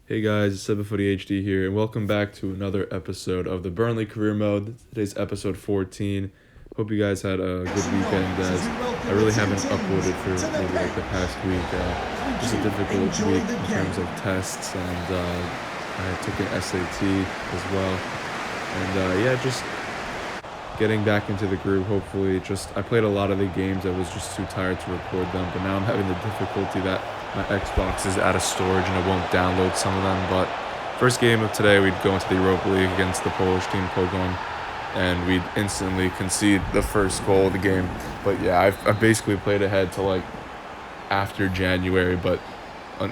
Hey guys, it's 7Footy HD here, and welcome back to another episode of the Burnley Career Mode. Today's episode 14. Hope you guys had a good weekend, as I really haven't uploaded for maybe like the past week. Just a difficult week in terms of tests, and I took an SAT as well. And yeah, just getting back into the groove. Hopefully, I played a lot of the games. I was just too tired to record them, but now I'm having the difficulty that my Xbox is out of storage and it won't download some of them. But first game of today, we'd go into the Europa League against the Polish team Pogoń, and we'd instantly concede the first goal of the game. But yeah, I've basically played ahead to like after January, but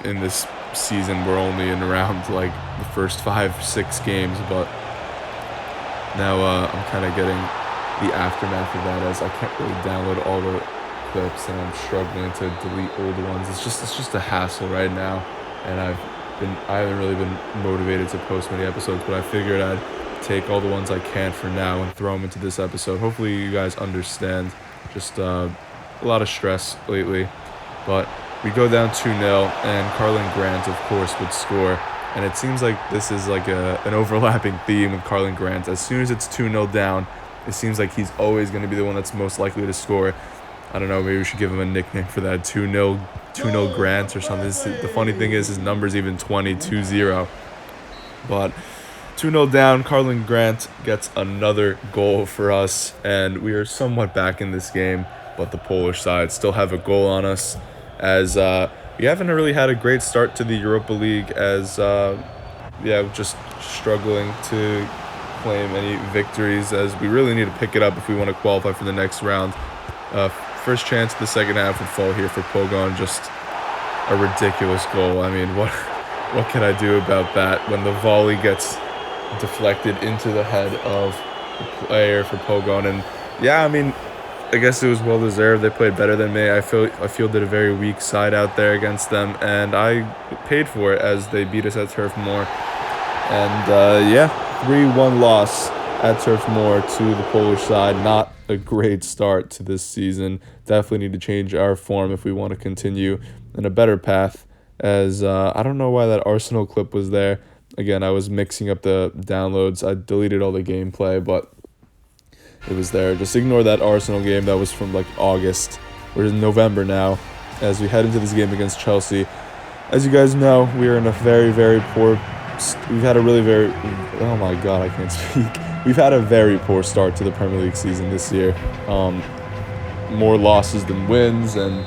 in this season we're only in around like the first 5-6 games. But now I'm kind of getting the aftermath of that, as I can't really download all the clips and I'm struggling to delete old ones. It's just a hassle right now, and I haven't really been motivated to post many episodes, but I figured I'd take all the ones I can for now and throw them into this episode. Hopefully you guys understand. Just a lot of stress lately, but we go down 2-0, and Carlin Grant, of course, would score. And it seems like this is like an overlapping theme with Carlin Grant. As soon as it's 2-0 down, it seems like he's always going to be the one that's most likely to score. I don't know, maybe we should give him a nickname for that, 2-0 Grant or something. The funny thing is his number's even 20-20. But 2-0 down, Carlin Grant gets another goal for us, and we are somewhat back in this game, but the Polish side still have a goal on us, as we haven't really had a great start to the Europa League, as just struggling to claim any victories, as we really need to pick it up if we want to qualify for the next round. First chance of the second half would fall here for Pogoń. Just a ridiculous goal. I mean, what can I do about that when the volley gets deflected into the head of the player for Pogoń? And yeah, I mean, I guess it was well deserved. They played better than me. I fielded a very weak side out there against them, and I paid for it as they beat us at Turf Moor. And 3-1 loss at Turf Moor to the Polish side. Not a great start to this season. Definitely need to change our form if we want to continue in a better path, as I don't know why that Arsenal clip was there. Again, I was mixing up the downloads. I deleted all the gameplay, but it was there. Just ignore that Arsenal game. That was from like August. We're in November now, as we head into this game against Chelsea. As you guys know, we are in a very, very poor... We've had a really very... Oh my god, I can't speak. We've had a very poor start to the Premier League season this year. More losses than wins, and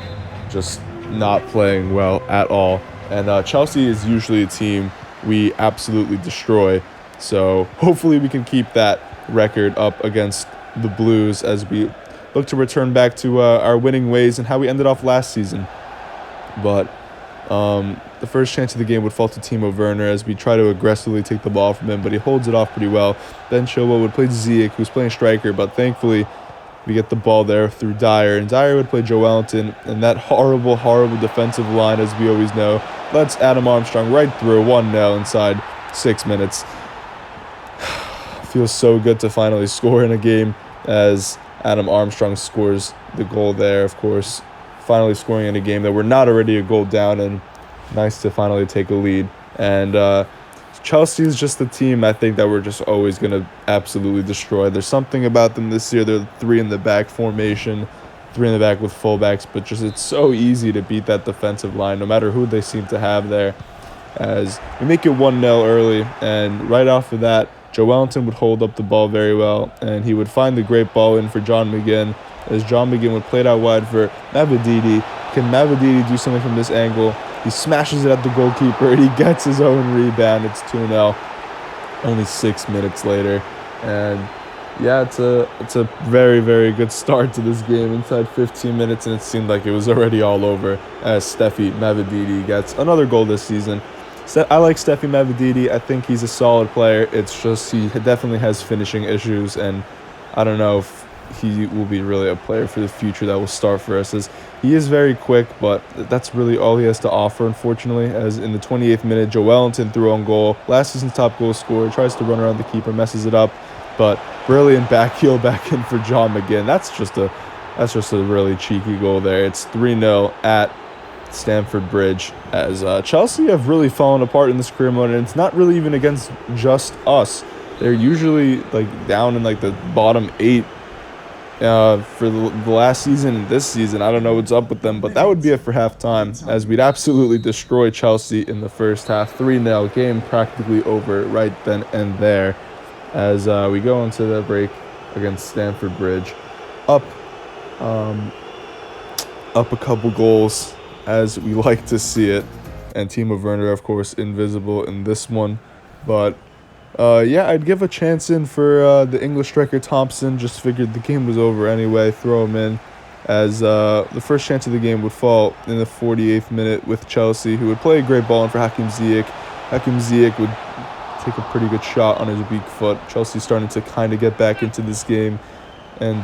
just not playing well at all. And Chelsea is usually a team we absolutely destroy. So hopefully we can keep that record up against the Blues, as we look to return back to our winning ways and how we ended off last season. But the first chance of the game would fall to Timo Werner, as we try to aggressively take the ball from him, but he holds it off pretty well. Then Chilwell would play Ziyech, who's playing striker, but thankfully we get the ball there through Dyer, and Dyer would play Joe Wellington, and that horrible defensive line, as we always know, lets Adam Armstrong right through 1-0 inside 6 minutes. Feels so good to finally score in a game, as Adam Armstrong scores the goal there, of course. Finally scoring in a game that we're not already a goal down, and nice to finally take a lead. And Chelsea is just the team I think that we're just always going to absolutely destroy. There's something about them this year. They're 3 in the back formation, 3 in the back with fullbacks, but just it's so easy to beat that defensive line, no matter who they seem to have there. As we make it 1-0 early, and right off of that, Joe Wellington would hold up the ball very well, and he would find the great ball in for John McGinn, as John McGinn would play it out wide for Mavididi. Can Mavididi do something from this angle? He smashes it at the goalkeeper, and he gets his own rebound. It's 2-0, only 6 minutes later. And yeah, it's a very, very good start to this game. Inside 15 minutes, and it seemed like it was already all over, as Steffi Mavididi gets another goal this season. I like Steffi Mavididi. I think he's a solid player. It's just he definitely has finishing issues, and I don't know if he will be really a player for the future that will start for us, as he is very quick, but that's really all he has to offer, unfortunately, as in the 28th minute, Joe Wellington threw on goal. Last season's top goal scorer, tries to run around the keeper, messes it up, but brilliant back heel back in for John McGinn. That's just a really cheeky goal there. It's 3-0 at Stamford Bridge, as Chelsea have really fallen apart in this career mode, and it's not really even against just us. They're usually like down in like the bottom 8 for the last season and this season. I don't know what's up with them, but that would be it for halftime, as we'd absolutely destroy Chelsea in the first half. 3-0, game practically over right then and there, as we go into the break against Stamford Bridge, up a couple goals, as we like to see it. And Timo Werner, of course, invisible in this one. But yeah, I'd give a chance in for the English striker Thompson. Just figured the game was over anyway. Throw him in, as the first chance of the game would fall in the 48th minute with Chelsea, who would play a great ball in for Hakim Ziyech. Hakim Ziyech would take a pretty good shot on his weak foot. Chelsea starting to kind of get back into this game. And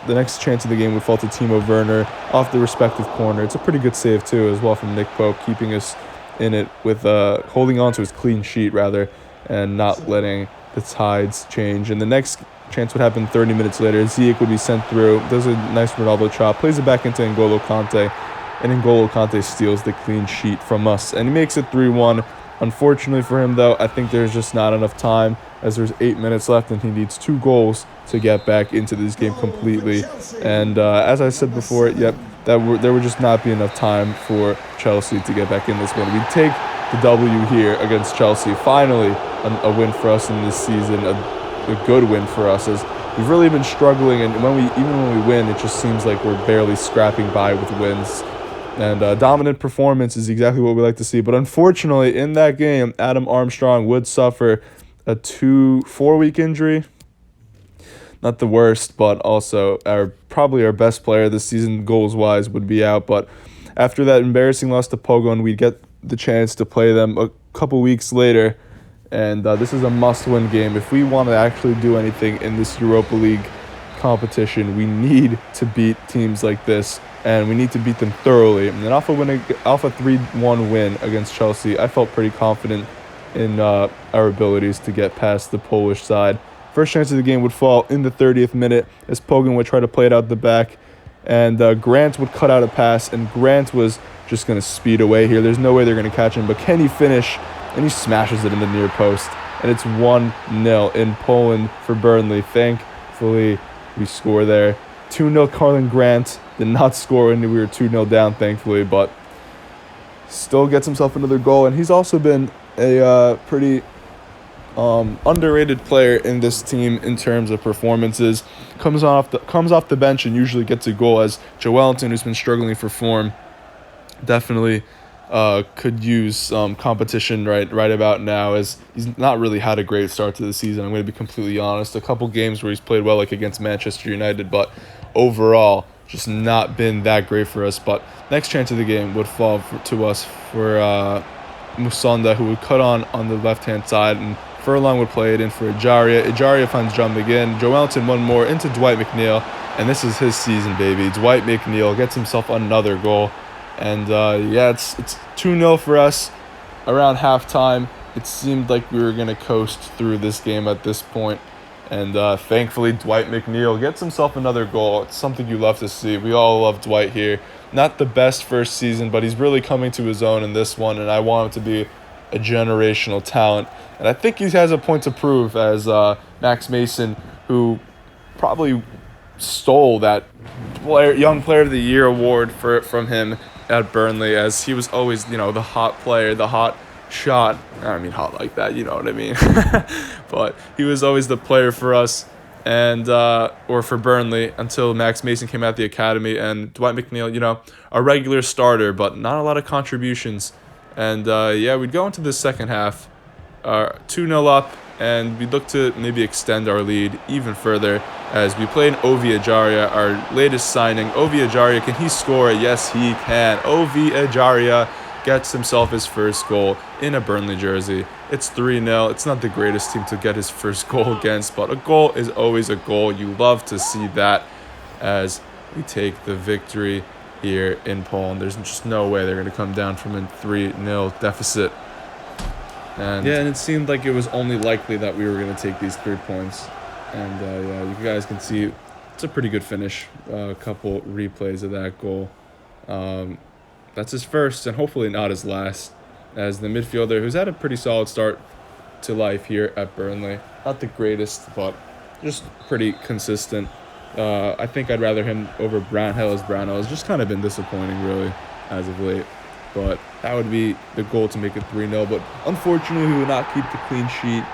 the next chance of the game would fall to Timo Werner off the respective corner. It's a pretty good save, too, as well, from Nick Pope, keeping us in it with holding on to his clean sheet, rather, and not letting the tides change. And the next chance would happen 30 minutes later. Ziyech would be sent through, does a nice Ronaldo chop, plays it back into N'Golo Kante, and N'Golo Kante steals the clean sheet from us. And he makes it 3-1. Unfortunately for him, though, I think there's just not enough time, as there's 8 minutes left, and he needs 2 goals to get back into this game completely. And as I said before, yep, there would just not be enough time for Chelsea to get back in this one. We'd take the W here against Chelsea. Finally, a win for us in this season, a good win for us, as we've really been struggling, and even when we win, it just seems like we're barely scrapping by with wins. And dominant performance is exactly what we like to see. But unfortunately, in that game, Adam Armstrong would suffer a 4-week injury. Not the worst, but also probably our best player this season, goals-wise, would be out. But after that embarrassing loss to Pogon, we'd get the chance to play them a couple weeks later. And this is a must-win game. If we want to actually do anything in this Europa League competition, we need to beat teams like this, and we need to beat them thoroughly. And then off a 3-1 win against Chelsea, I felt pretty confident in our abilities to get past the Polish side. First chance of the game would fall in the 30th minute, as Pogan would try to play it out the back, and Grant would cut out a pass, and Grant was just going to speed away here. There's no way they're going to catch him, but can he finish? And he smashes it in the near post, and it's 1-0 in Poland for Burnley. Thankfully, we score there. 2-0 Carlin Grant did not score when we were 2-0 down, thankfully, but still gets himself another goal. And he's also been a pretty underrated player in this team in terms of performances. Comes off the bench and usually gets a goal, as Joelinton, who's been struggling for form, definitely could use some competition right about now, as he's not really had a great start to the season. I'm going to be completely honest. A couple games where he's played well, like against Manchester United, but overall just not been that great for us. But next chance of the game would fall to us for Musonda, who would cut on the left-hand side, and Furlong would play it in for Ejaria. Ejaria finds John McGinn. Joelinton one more into Dwight McNeil, and this is his season, baby. Dwight McNeil gets himself another goal. And yeah, it's 2-0 for us around halftime. It seemed like we were going to coast through this game at this point. And thankfully, Dwight McNeil gets himself another goal. It's something you love to see. We all love Dwight here. Not the best first season, but he's really coming to his own in this one. And I want him to be a generational talent. And I think he has a point to prove, as Max Mason, who probably stole that Young Player of the Year award from him at Burnley, as he was always, the hot player, the hot shot. I don't mean hot like that, you know what I mean. But he was always the player for us, and or for Burnley, until Max Mason came out the academy, and Dwight McNeil, a regular starter, but not a lot of contributions. And yeah, we'd go into the second half 2-0 up, and we'd look to maybe extend our lead even further, as we played Ovi Ejaria, our latest signing. Ovi Ejaria, can he score? Yes, he can. Ovi Ejaria gets himself his first goal in a Burnley jersey. It's 3-0. It's not the greatest team to get his first goal against, but a goal is always a goal. You love to see that, as we take the victory here in Poland. There's just no way they're going to come down from a 3-0 deficit. And yeah, and it seemed like it was only likely that we were going to take these 3 points. And yeah, you guys can see it's a pretty good finish. A couple replays of that goal. that's his first and hopefully not his last, as the midfielder who's had a pretty solid start to life here at Burnley. Not the greatest, but just pretty consistent. I think I'd rather him over Brownhill, as Brownhill has just kind of been disappointing, really, as of late. But that would be the goal, to make it 3-0. But unfortunately, we would not keep the clean sheet,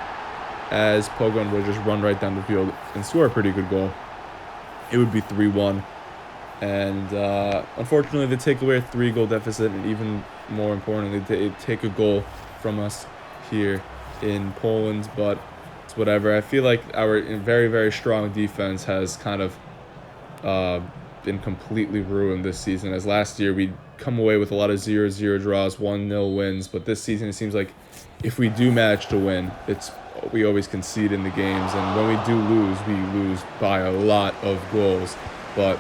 as Pogon would just run right down the field and score a pretty good goal. It would be 3-1. And unfortunately, they take away a 3-goal deficit, and even more importantly, they take a goal from us here in Poland. But it's whatever. I feel like our very, very strong defense has kind of been completely ruined this season, as last year we come away with a lot of 0-0 draws, 1-0 wins. But this season, it seems like if we do manage to win, we always concede in the games, and when we do lose, we lose by a lot of goals. But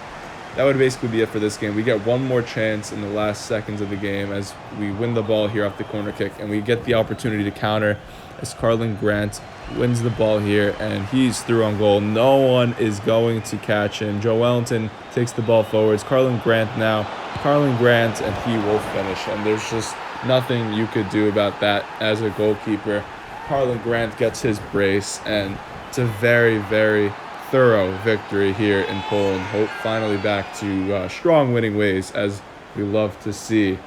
that would basically be it for this game. We get one more chance in the last seconds of the game as we win the ball here off the corner kick, and we get the opportunity to counter as Carlin Grant wins the ball here, and he's through on goal. No one is going to catch him. Joe Wellington takes the ball forwards. Carlin Grant now. Carlin Grant, and he will finish, and there's just nothing you could do about that as a goalkeeper. Carlin Grant gets his brace, and it's a very, very thorough victory here in Poland. Hope finally back to strong winning ways, as we love to see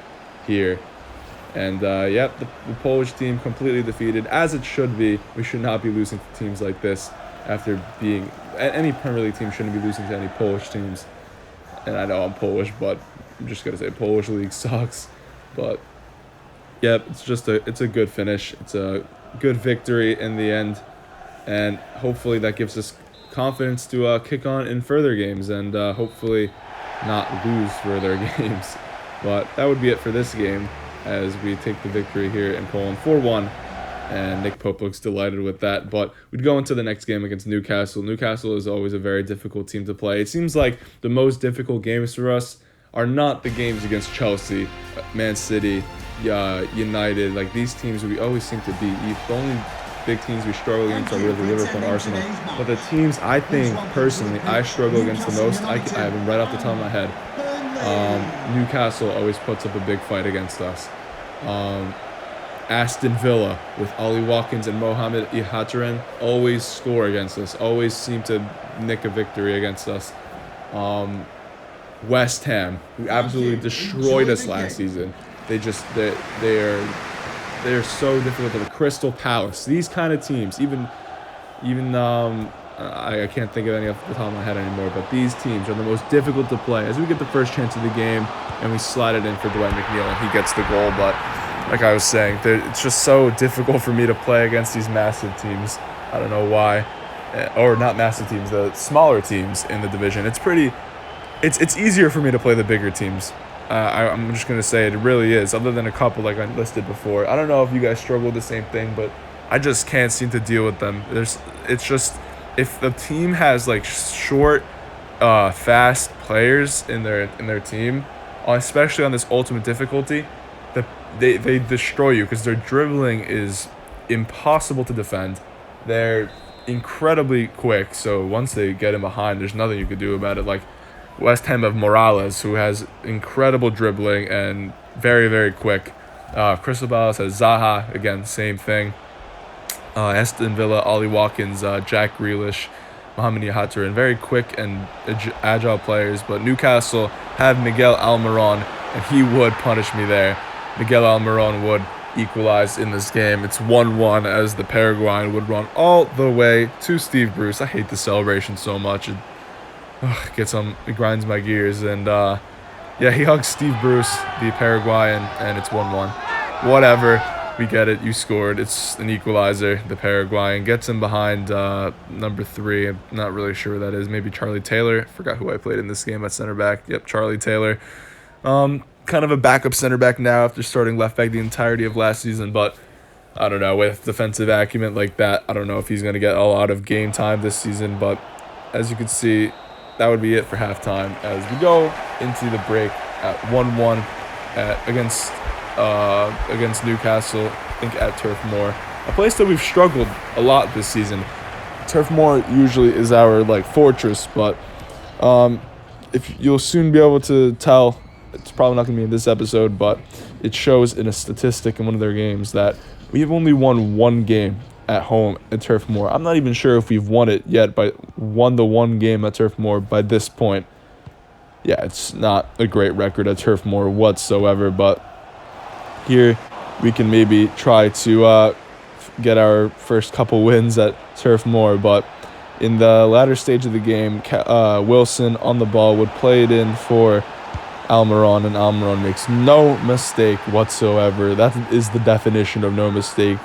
here. And yep, the Polish team completely defeated, as it should be. We should not be losing to teams like this after being... Any Premier League team shouldn't be losing to any Polish teams. And I know I'm Polish, but I'm just going to say Polish league sucks. But yep, it's a good finish. It's a good victory in the end. And hopefully that gives us confidence to kick on in further games, and hopefully not lose further games. But that would be it for this game, as we take the victory here in Poland 4-1, and Nick Pope looks delighted with that. But we'd go into the next game against Newcastle. Newcastle is always a very difficult team to play. It seems like the most difficult games for us are not the games against Chelsea, Man City, United. Like, these teams we always seem to beat. The only big teams we struggle against are really Liverpool and Arsenal. But the teams I think, personally, I struggle against the most, I have them right off the top of my head. Newcastle always puts up a big fight against us. Aston Villa with Ollie Watkins and Mohamed Ihataren always score against us, always seem to nick a victory against us. West Ham, who absolutely destroyed us last season. They're so difficult to the Crystal Palace. These kind of teams, even I can't think of any off the top of my head anymore, but these teams are the most difficult to play. As we get the first chance of the game, and we slide it in for Dwight McNeil, and he gets the goal. But like I was saying, it's just so difficult for me to play against these massive teams. I don't know why. Or not massive teams, the smaller teams in the division. It's easier for me to play the bigger teams. I'm just going to say it really is, other than a couple like I listed before. I don't know if you guys struggle with the same thing, but I just can't seem to deal with them. It's just, if the team has like short, fast players in their team, especially on this ultimate difficulty, they destroy you, because their dribbling is impossible to defend. They're incredibly quick, so once they get in behind, there's nothing you could do about it. Like, West Ham have Morales, who has incredible dribbling and very, very quick. Crystal Palace has Zaha, again, same thing. Aston Villa, Ollie Watkins, Jack Grealish, Mohamed Ihataren, very quick and agile players. But Newcastle have Miguel Almiron, and he would punish me there. Miguel Almiron would equalize in this game. It's 1-1, as the Paraguayan would run all the way to Steve Bruce. I hate the celebration so much. It grinds my gears. And yeah, he hugs Steve Bruce, the Paraguayan, and it's 1-1. Whatever, we get it. You scored. It's an equalizer. The Paraguayan gets him behind number 3. I'm not really sure who that is. Maybe Charlie Taylor. Forgot who I played in this game at center back. Yep, Charlie Taylor. Kind of a backup center back now after starting left back the entirety of last season, but I don't know, with defensive acumen like that, I don't know if he's going to get a lot of game time this season. But as you can see, that would be it for halftime, as we go into the break at 1-1 against Newcastle, I think at Turf Moor, a place that we've struggled a lot this season. Turf Moor usually is our fortress, but if you'll soon be able to tell It's probably not going to be in this episode, but it shows in a statistic in one of their games that we have only won one game at home at Turf Moor. I'm not even sure if we've won it yet, but won the one game at Turf Moor by this point. Yeah, it's not a great record at Turf Moor whatsoever, but here we can maybe try to get our first couple wins at Turf Moor. But in the latter stage of the game, Wilson on the ball would play it in for Almiron, and Almiron makes no mistake whatsoever. That is the definition of no mistake.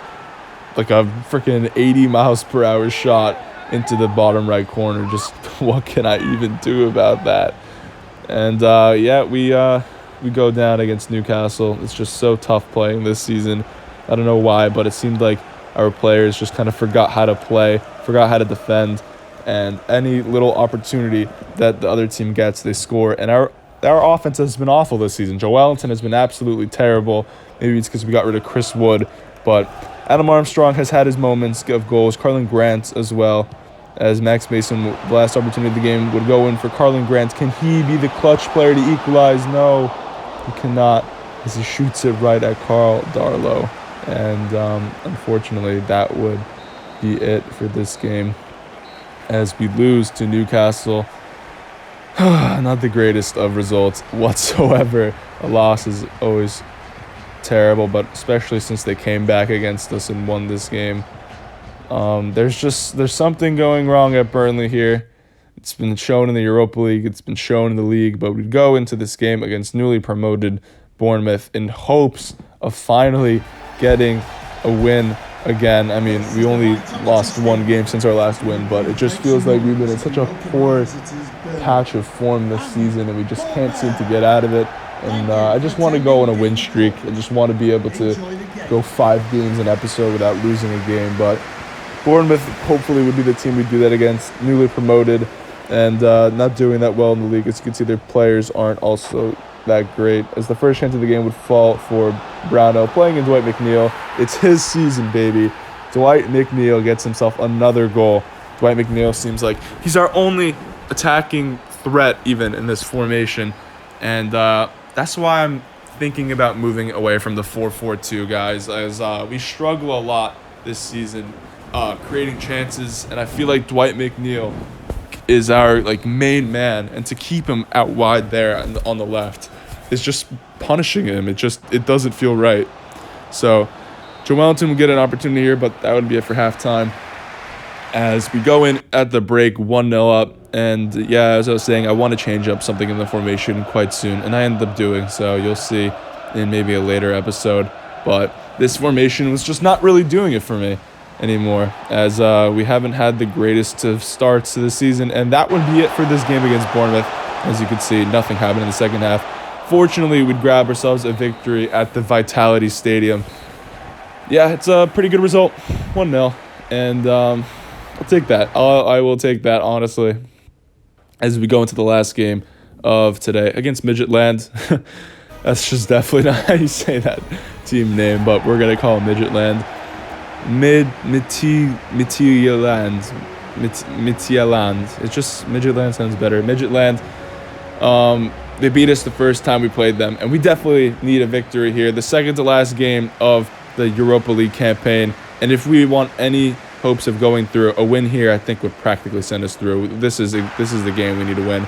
Like a freaking 80 miles per hour shot into the bottom right corner. Just what can I even do about that? And yeah, we go down against Newcastle. It's just so tough playing this season. I don't know why, but it seemed like our players just kind of forgot how to play, forgot how to defend, and any little opportunity that the other team gets, they score. And our offense has been awful this season. Joe Wellington has been absolutely terrible. Maybe it's because we got rid of Chris Wood, but Adam Armstrong has had his moments of goals. Carlin Grant as well, as Max Mason, the last opportunity of the game, would go in for Carlin Grant. Can he be the clutch player to equalize? No, he cannot, as he shoots it right at Carl Darlow. And unfortunately, that would be it for this game, as we lose to Newcastle. Not the greatest of results whatsoever. A loss is always terrible, but especially since they came back against us and won this game. There's something going wrong at Burnley here. It's been shown in the Europa League, it's been shown in the league, but we'd go into this game against newly promoted Bournemouth in hopes of finally getting a win again. I mean, we only lost one game since our last win, but it just feels like we've been in such a poor patch of form this season, and we just can't seem to get out of it. And I just want to go on a win streak. I just want to be able to go 5 games an episode without losing a game. But Bournemouth hopefully would be the team we do that against, newly promoted, and not doing that well in the league. As you can see, their players aren't also that great, as the first chance of the game would fall for Brownell, playing in Dwight McNeil. It's his season, baby. Dwight McNeil gets himself another goal. Dwight McNeil seems like he's our only attacking threat even in this formation, and that's why I'm thinking about moving away from the 4-4-2, guys, as we struggle a lot this season creating chances, and I feel like Dwight McNeil is our main man, and to keep him out wide there on the left is just punishing him. It doesn't feel right. So Joe Wellington will get an opportunity here, but that would be it for halftime, as we go in at the break 1-0 up. And yeah, as I was saying, I want to change up something in the formation quite soon, and I ended up doing so. You'll see in maybe a later episode, but this formation was just not really doing it for me anymore, as we haven't had the greatest of starts to the season, and that would be it for this game against Bournemouth. As you can see, nothing happened in the second half. Fortunately, we'd grab ourselves a victory at the Vitality Stadium. Yeah, it's a pretty good result, 1-0, and I'll take that. I will take that, honestly, as we go into the last game of today against Midtland. That's just definitely not how you say that team name, but we're going to call it Midtland. Midtland. It's just Midtland sounds better. Midtland. They beat us the first time we played them, and we definitely need a victory here. The second to last game of the Europa League campaign, and if we want any hopes of going through, a win here I think would practically send us through. This is the game we need to win,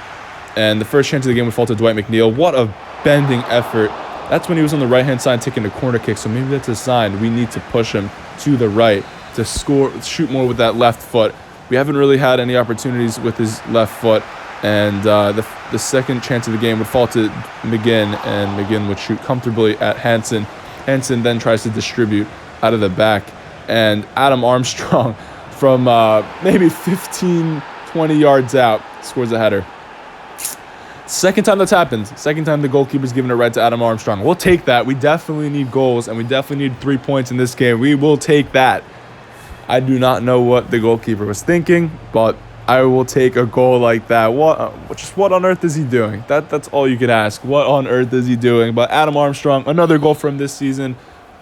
and the first chance of the game would fall to Dwight McNeil. What a bending effort. That's when he was on the right-hand side taking a corner kick, so maybe that's a sign we need to push him to the right to shoot more with that left foot. We haven't really had any opportunities with his left foot, and the second chance of the game would fall to McGinn, and McGinn would shoot comfortably at Hansen. Hansen then tries to distribute out of the back, and Adam Armstrong from maybe 15, 20 yards out scores a header. Second time that's happened. Second time the goalkeeper's given it right to Adam Armstrong. We'll take that. We definitely need goals, and we definitely need 3 points in this game. We will take that. I do not know what the goalkeeper was thinking, but I will take a goal like that. What on earth is he doing? That's all you could ask. What on earth is he doing? But Adam Armstrong, another goal from this season.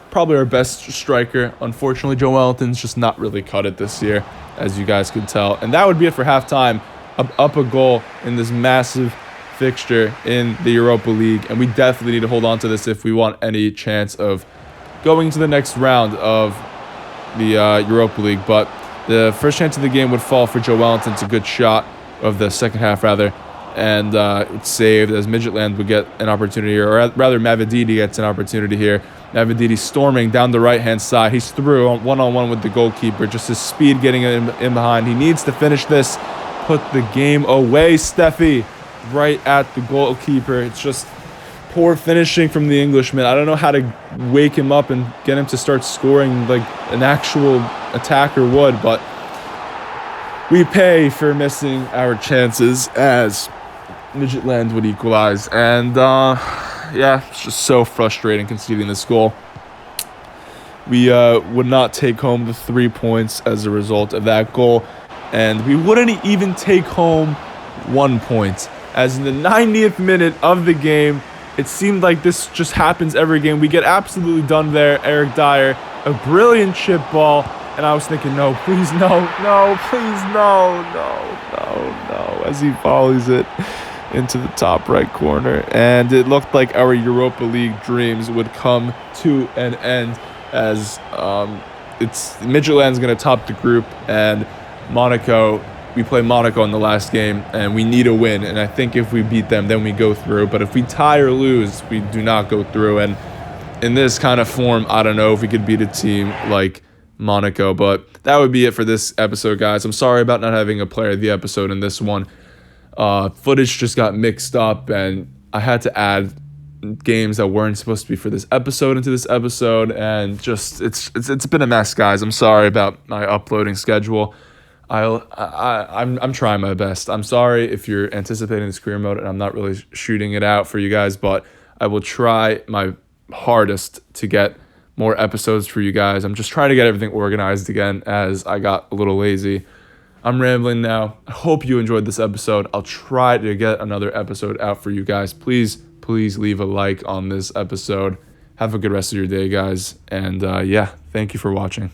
Probably our best striker. Unfortunately, Joe Wellington's just not really cut it this year, as you guys could tell. And that would be it for halftime. Up a goal in this massive fixture in the Europa League, and we definitely need to hold on to this if we want any chance of going to the next round of the Europa League. But the first chance of the game would fall for Joe Wellington. It's a good shot of the second half, rather. And it's saved as Midtland would get an opportunity here, or rather Mavididi gets an opportunity here. Mavididi storming down the right-hand side. He's through one-on-one with the goalkeeper. Just his speed getting him in behind. He needs to finish this. Put the game away, Steffi. Right at the goalkeeper. It's just poor finishing from the Englishman. I don't know how to wake him up and get him to start scoring like an actual attacker would, but we pay for missing our chances as Midtland would equalize. And yeah, it's just so frustrating conceding this goal. We would not take home the 3 points as a result of that goal, and we wouldn't even take home 1 point, as in the 90th minute of the game, it seemed like this just happens every game. We get absolutely done there. Eric Dyer, a brilliant chip ball, and I was thinking, no, please, no, please, no, as he volleys it into the top right corner. And it looked like our Europa League dreams would come to an end, as Midtjylland's going to top the group, and Monaco, we play Monaco in the last game, and we need a win. And I think if we beat them, then we go through. But if we tie or lose, we do not go through. And in this kind of form, I don't know if we could beat a team like Monaco. But that would be it for this episode, guys. I'm sorry about not having a player of the episode in this one. Footage just got mixed up, and I had to add games that weren't supposed to be for this episode into this episode, and just it's been a mess, guys. I'm sorry about my uploading schedule. I'm trying my best. I'm sorry if you're anticipating this career mode and I'm not really shooting it out for you guys, but I will try my hardest to get more episodes for you guys. I'm just trying to get everything organized again, as I got a little lazy. I'm rambling now. I hope you enjoyed this episode. I'll try to get another episode out for you guys. Please leave a like on this episode. Have a good rest of your day, guys. And yeah, thank you for watching.